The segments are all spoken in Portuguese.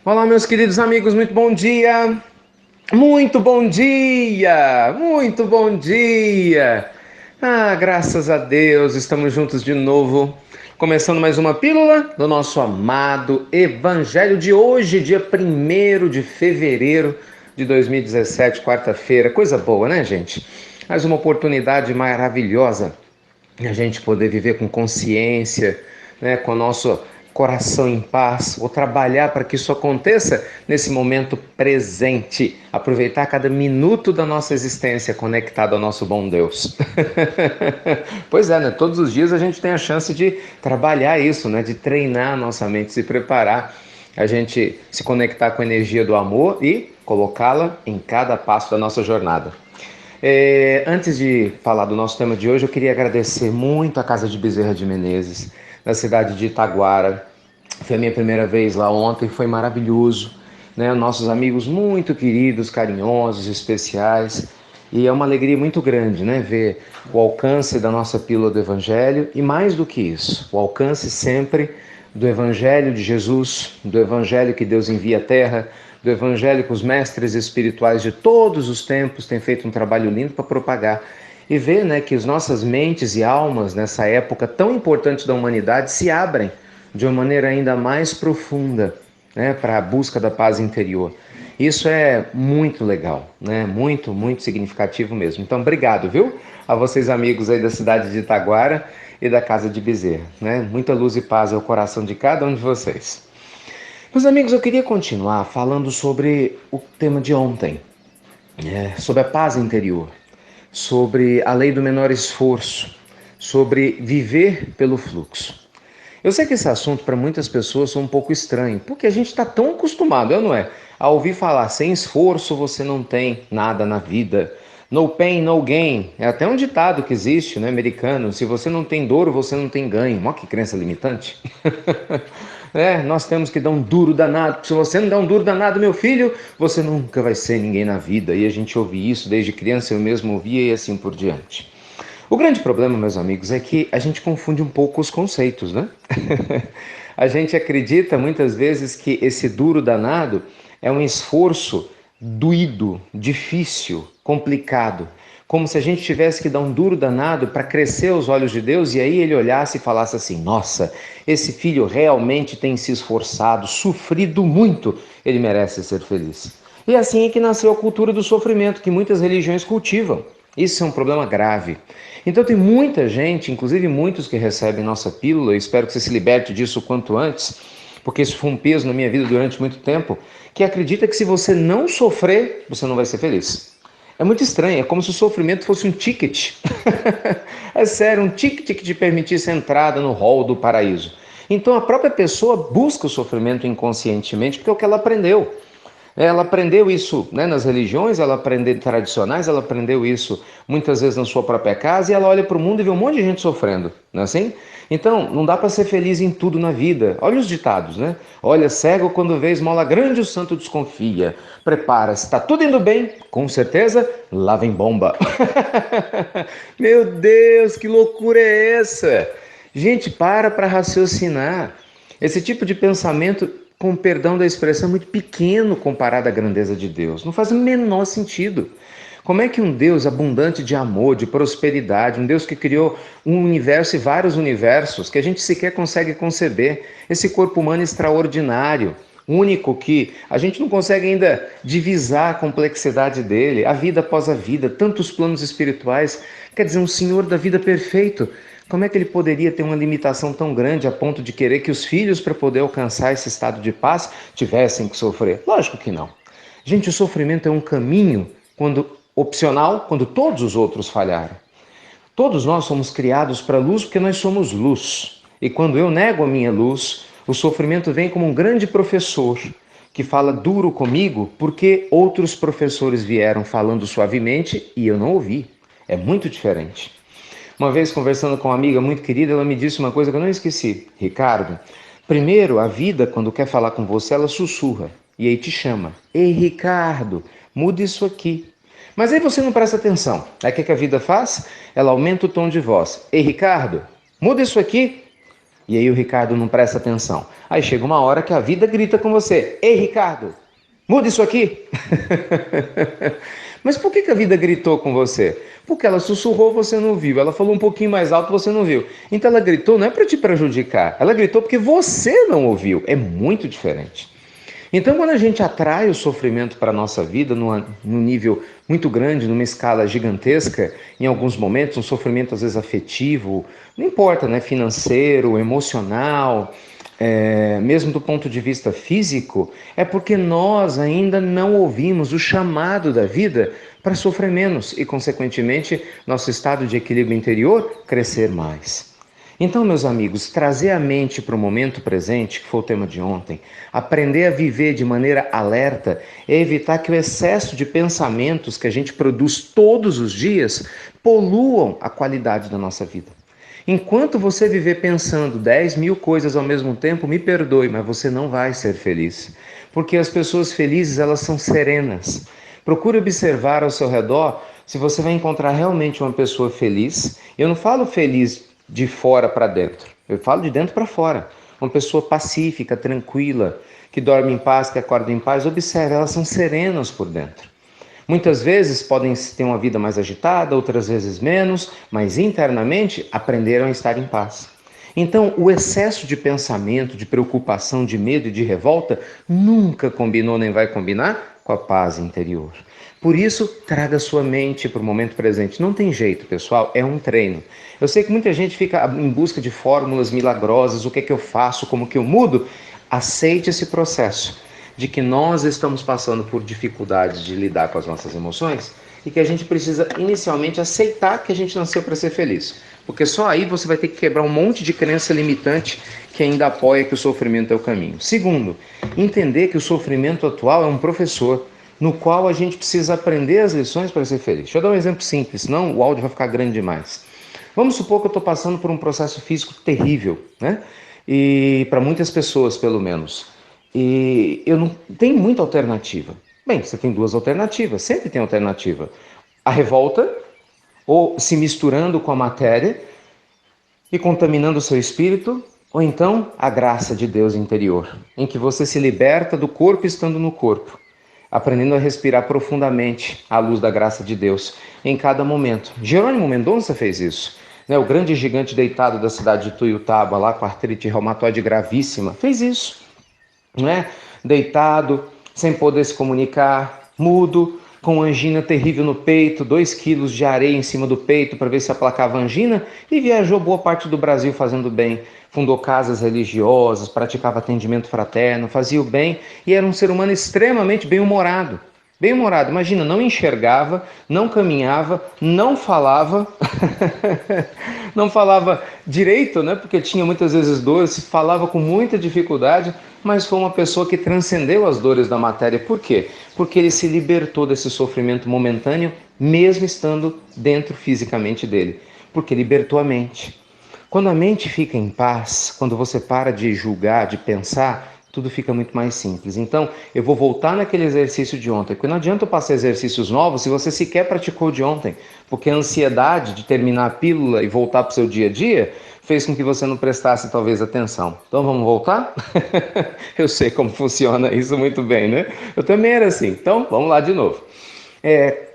Olá, meus queridos amigos, muito bom dia! Muito bom dia! Muito bom dia! Graças a Deus, estamos juntos de novo, começando mais uma pílula do nosso amado Evangelho de hoje, dia 1º de fevereiro de 2017, quarta-feira. Coisa boa, né, gente? Mais uma oportunidade maravilhosa a gente poder viver com consciência, né, com o nosso coração em paz, ou trabalhar para que isso aconteça nesse momento presente, aproveitar cada minuto da nossa existência conectado ao nosso bom Deus. Pois é, né? Todos os dias a gente tem a chance de trabalhar isso, né? De treinar a nossa mente, se preparar, a gente se conectar com a energia do amor e colocá-la em cada passo da nossa jornada. Antes de falar do nosso tema de hoje, eu queria agradecer muito a Casa de Bezerra de Menezes, na cidade de Itaguara. Foi a minha primeira vez lá ontem, foi maravilhoso, né? Nossos amigos muito queridos, carinhosos, especiais. E é uma alegria muito grande, né? Ver o alcance da nossa pílula do Evangelho e, mais do que isso, o alcance sempre do Evangelho de Jesus, do Evangelho que Deus envia à Terra, do Evangelho que os mestres espirituais de todos os tempos têm feito um trabalho lindo para propagar. E ver, né, que as nossas mentes e almas, nessa época tão importante da humanidade, se abrem de uma maneira ainda mais profunda, né, para a busca da paz interior. Isso é muito legal, né? Muito, muito significativo mesmo. Então, obrigado, viu? A vocês, amigos aí da cidade de Itaguara e da Casa de Bezerra, né? Muita luz e paz ao coração de cada um de vocês. Meus amigos, eu queria continuar falando sobre o tema de ontem, sobre a paz interior, sobre a lei do menor esforço, sobre viver pelo fluxo. Eu sei que esse assunto para muitas pessoas é um pouco estranho, porque a gente está tão acostumado, não é? A ouvir falar, sem esforço você não tem nada na vida. No pain, no gain. É até um ditado que existe, né, americano. Se você não tem dor, você não tem ganho. Olha que crença limitante. Nós temos que dar um duro danado. Se você não der um duro danado, meu filho, você nunca vai ser ninguém na vida. E a gente ouve isso desde criança, eu mesmo ouvia e assim por diante. O grande problema, meus amigos, é que a gente confunde um pouco os conceitos, né? A gente acredita muitas vezes que esse duro danado é um esforço doído, difícil, complicado. Como se a gente tivesse que dar um duro danado para crescer aos olhos de Deus e aí ele olhasse e falasse assim: nossa, esse filho realmente tem se esforçado, sofrido muito, ele merece ser feliz. E assim é que nasceu a cultura do sofrimento que muitas religiões cultivam. Isso é um problema grave. Então tem muita gente, inclusive muitos que recebem nossa pílula, eu espero que você se liberte disso o quanto antes, porque isso foi um peso na minha vida durante muito tempo, que acredita que se você não sofrer, você não vai ser feliz. É muito estranho, é como se o sofrimento fosse um ticket. É sério, um ticket que te permitisse a entrada no hall do paraíso. Então a própria pessoa busca o sofrimento inconscientemente porque é o que ela aprendeu. Ela aprendeu isso, né, nas religiões, ela aprendeu tradicionais, ela aprendeu isso muitas vezes na sua própria casa e ela olha para o mundo e vê um monte de gente sofrendo, não é assim? Então, não dá para ser feliz em tudo na vida. Olha os ditados, né? Olha, cego quando vê esmola grande, o santo desconfia. Prepara-se, está tudo indo bem? Com certeza, lá vem bomba. Meu Deus, que loucura é essa? Gente, para raciocinar. Esse tipo de pensamento, com perdão da expressão, é muito pequeno comparado à grandeza de Deus. Não faz o menor sentido. Como é que um Deus abundante de amor, de prosperidade, um Deus que criou um universo e vários universos que a gente sequer consegue conceber, esse corpo humano extraordinário, único, que a gente não consegue ainda divisar a complexidade dele, a vida após a vida, tantos planos espirituais, quer dizer, um Senhor da vida perfeito, como é que ele poderia ter uma limitação tão grande a ponto de querer que os filhos, para poder alcançar esse estado de paz, tivessem que sofrer? Lógico que não. Gente, o sofrimento é um caminho quando opcional, quando todos os outros falharam. Todos nós somos criados para a luz porque nós somos luz. E quando eu nego a minha luz, o sofrimento vem como um grande professor que fala duro comigo porque outros professores vieram falando suavemente e eu não ouvi. É muito diferente. Uma vez, conversando com uma amiga muito querida, ela me disse uma coisa que eu não esqueci. Ricardo, primeiro, a vida, quando quer falar com você, ela sussurra. E aí te chama. Ei, Ricardo, muda isso aqui. Mas aí você não presta atenção. Aí o que a vida faz? Ela aumenta o tom de voz. Ei, Ricardo, muda isso aqui. E aí o Ricardo não presta atenção. Aí chega uma hora que a vida grita com você: Ei, Ricardo, muda isso aqui! Mas por que a vida gritou com você? Porque ela sussurrou, você não viu. Ela falou um pouquinho mais alto, você não viu. Então ela gritou não é para te prejudicar. Ela gritou porque você não ouviu. É muito diferente. Então, quando a gente atrai o sofrimento para a nossa vida num nível muito grande, numa escala gigantesca, em alguns momentos, um sofrimento às vezes afetivo, não importa, né? Financeiro, emocional, mesmo do ponto de vista físico, é porque nós ainda não ouvimos o chamado da vida para sofrer menos e, consequentemente, nosso estado de equilíbrio interior crescer mais. Então, meus amigos, trazer a mente para o momento presente, que foi o tema de ontem, aprender a viver de maneira alerta, é evitar que o excesso de pensamentos que a gente produz todos os dias poluam a qualidade da nossa vida. Enquanto você viver pensando 10.000 coisas ao mesmo tempo, me perdoe, mas você não vai ser feliz. Porque as pessoas felizes, elas são serenas. Procure observar ao seu redor se você vai encontrar realmente uma pessoa feliz. Eu não falo feliz de fora para dentro, eu falo de dentro para fora. Uma pessoa pacífica, tranquila, que dorme em paz, que acorda em paz. Observe, elas são serenas por dentro. Muitas vezes podem ter uma vida mais agitada, outras vezes menos, mas internamente aprenderam a estar em paz. Então, o excesso de pensamento, de preocupação, de medo e de revolta nunca combinou nem vai combinar com a paz interior. Por isso, traga sua mente para o momento presente. Não tem jeito, pessoal, é um treino. Eu sei que muita gente fica em busca de fórmulas milagrosas, o que é que eu faço, como que eu mudo. Aceite esse processo de que nós estamos passando por dificuldades de lidar com as nossas emoções e que a gente precisa inicialmente aceitar que a gente nasceu para ser feliz. Porque só aí você vai ter que quebrar um monte de crença limitante que ainda apoia que o sofrimento é o caminho. Segundo, entender que o sofrimento atual é um professor no qual a gente precisa aprender as lições para ser feliz. Deixa eu dar um exemplo simples, senão o áudio vai ficar grande demais. Vamos supor que eu estou passando por um processo físico terrível, né? E para muitas pessoas, pelo menos. E eu não tenho muita alternativa. Bem, você tem duas alternativas, sempre tem alternativa. A revolta, ou se misturando com a matéria e contaminando o seu espírito, ou então a graça de Deus interior, em que você se liberta do corpo estando no corpo, aprendendo a respirar profundamente à luz da graça de Deus em cada momento. Jerônimo Mendonça fez isso. O grande gigante deitado da cidade de Tuiutaba, lá com artrite reumatoide gravíssima, fez isso. Deitado, sem poder se comunicar, mudo, com angina terrível no peito, 2 quilos de areia em cima do peito para ver se aplacava a angina, e viajou boa parte do Brasil fazendo bem. Fundou casas religiosas, praticava atendimento fraterno, fazia o bem e era um ser humano extremamente bem-humorado. Bem-humorado, imagina, não enxergava, não caminhava, não falava, não falava direito, né? Porque tinha muitas vezes dores, falava com muita dificuldade, mas foi uma pessoa que transcendeu as dores da matéria. Por quê? Porque ele se libertou desse sofrimento momentâneo, mesmo estando dentro fisicamente dele, porque libertou a mente. Quando a mente fica em paz, quando você para de julgar, de pensar, tudo fica muito mais simples. Então, eu vou voltar naquele exercício de ontem, porque não adianta eu passar exercícios novos se você sequer praticou de ontem, porque a ansiedade de terminar a pílula e voltar para o seu dia a dia fez com que você não prestasse talvez atenção. Então, vamos voltar? Eu sei como funciona isso muito bem, né? Eu também era assim. Então, vamos lá de novo.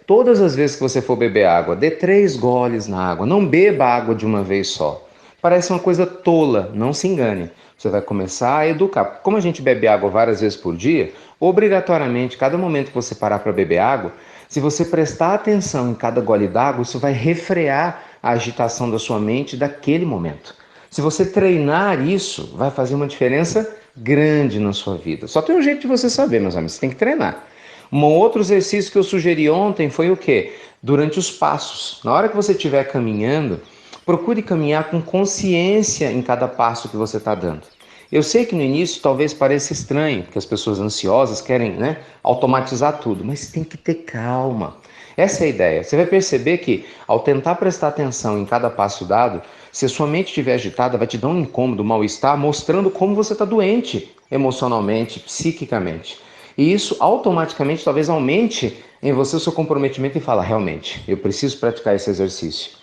Todas as vezes que você for beber água, dê 3 goles na água. Não beba água de uma vez só. Parece uma coisa tola, não se engane. Você vai começar a educar. Como a gente bebe água várias vezes por dia, obrigatoriamente, cada momento que você parar para beber água, se você prestar atenção em cada gole d'água, isso vai refrear a agitação da sua mente daquele momento. Se você treinar isso, vai fazer uma diferença grande na sua vida. Só tem um jeito de você saber, meus amigos, você tem que treinar. Um outro exercício que eu sugeri ontem foi o quê? Durante os passos. Na hora que você estiver caminhando, procure caminhar com consciência em cada passo que você está dando. Eu sei que no início talvez pareça estranho, porque as pessoas ansiosas querem, automatizar tudo, mas tem que ter calma. Essa é a ideia. Você vai perceber que, ao tentar prestar atenção em cada passo dado, se a sua mente estiver agitada, vai te dar um incômodo, um mal-estar, mostrando como você está doente emocionalmente, psiquicamente. E isso automaticamente talvez aumente em você o seu comprometimento e fala, realmente, eu preciso praticar esse exercício.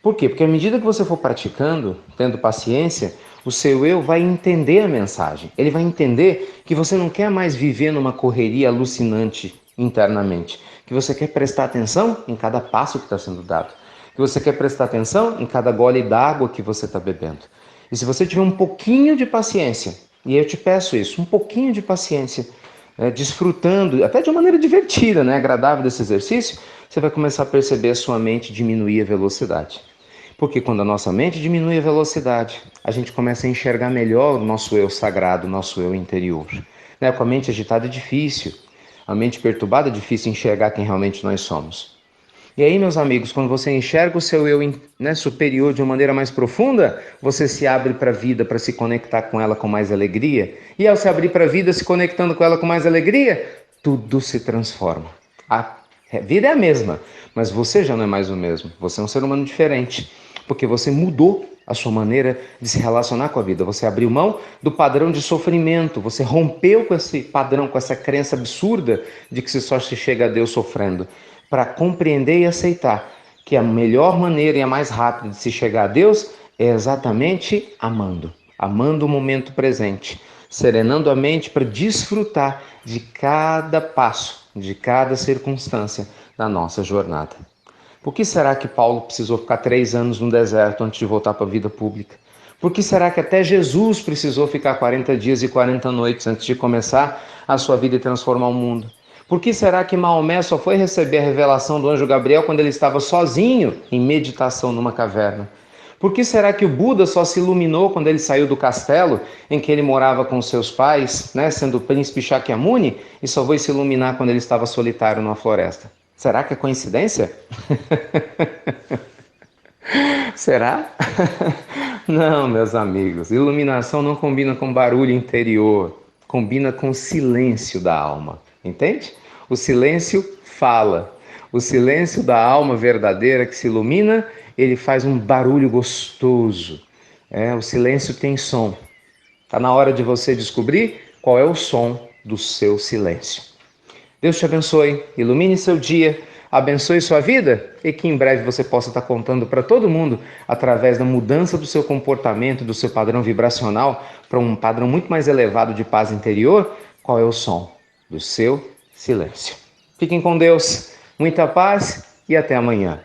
Por quê? Porque à medida que você for praticando, tendo paciência, O seu eu vai entender a mensagem. Ele vai entender que você não quer mais viver numa correria alucinante internamente. Que você quer prestar atenção em cada passo que está sendo dado. Que você quer prestar atenção em cada gole d'água que você está bebendo. E se você tiver um pouquinho de paciência, e eu te peço isso, um pouquinho de paciência, desfrutando, até de uma maneira divertida, né, agradável desse exercício, você vai começar a perceber a sua mente diminuir a velocidade. Porque quando a nossa mente diminui a velocidade, a gente começa a enxergar melhor o nosso eu sagrado, o nosso eu interior. Né? Com a mente agitada é difícil, a mente perturbada é difícil enxergar quem realmente nós somos. E aí, meus amigos, quando você enxerga o seu eu, né, superior de uma maneira mais profunda, você se abre para a vida, para se conectar com ela com mais alegria. E ao se abrir para a vida, se conectando com ela com mais alegria, tudo se transforma. A vida é a mesma, mas você já não é mais o mesmo. Você é um ser humano diferente, porque você mudou a sua maneira de se relacionar com a vida. Você abriu mão do padrão de sofrimento, você rompeu com esse padrão, com essa crença absurda de que só se chega a Deus sofrendo, para compreender e aceitar que a melhor maneira e a mais rápida de se chegar a Deus é exatamente amando. Amando o momento presente, serenando a mente para desfrutar de cada passo, de cada circunstância da nossa jornada. Por que será que Paulo precisou ficar 3 anos no deserto antes de voltar para a vida pública? Por que será que até Jesus precisou ficar 40 dias e 40 noites antes de começar a sua vida e transformar o mundo? Por que será que Maomé só foi receber a revelação do anjo Gabriel quando ele estava sozinho em meditação numa caverna? Por que será que o Buda só se iluminou quando ele saiu do castelo em que ele morava com seus pais, né, sendo o príncipe Shakyamuni, e só foi se iluminar quando ele estava solitário numa floresta? Será que é coincidência? Será? Não, meus amigos. Iluminação não combina com barulho interior, combina com o silêncio da alma. Entende? O silêncio fala. O silêncio da alma verdadeira que se ilumina, ele faz um barulho gostoso. O silêncio tem som. Está na hora de você descobrir qual é o som do seu silêncio. Deus te abençoe, ilumine seu dia, abençoe sua vida e que em breve você possa estar contando para todo mundo, através da mudança do seu comportamento, do seu padrão vibracional, para um padrão muito mais elevado de paz interior, qual é o som do seu silêncio. Fiquem com Deus, muita paz e até amanhã.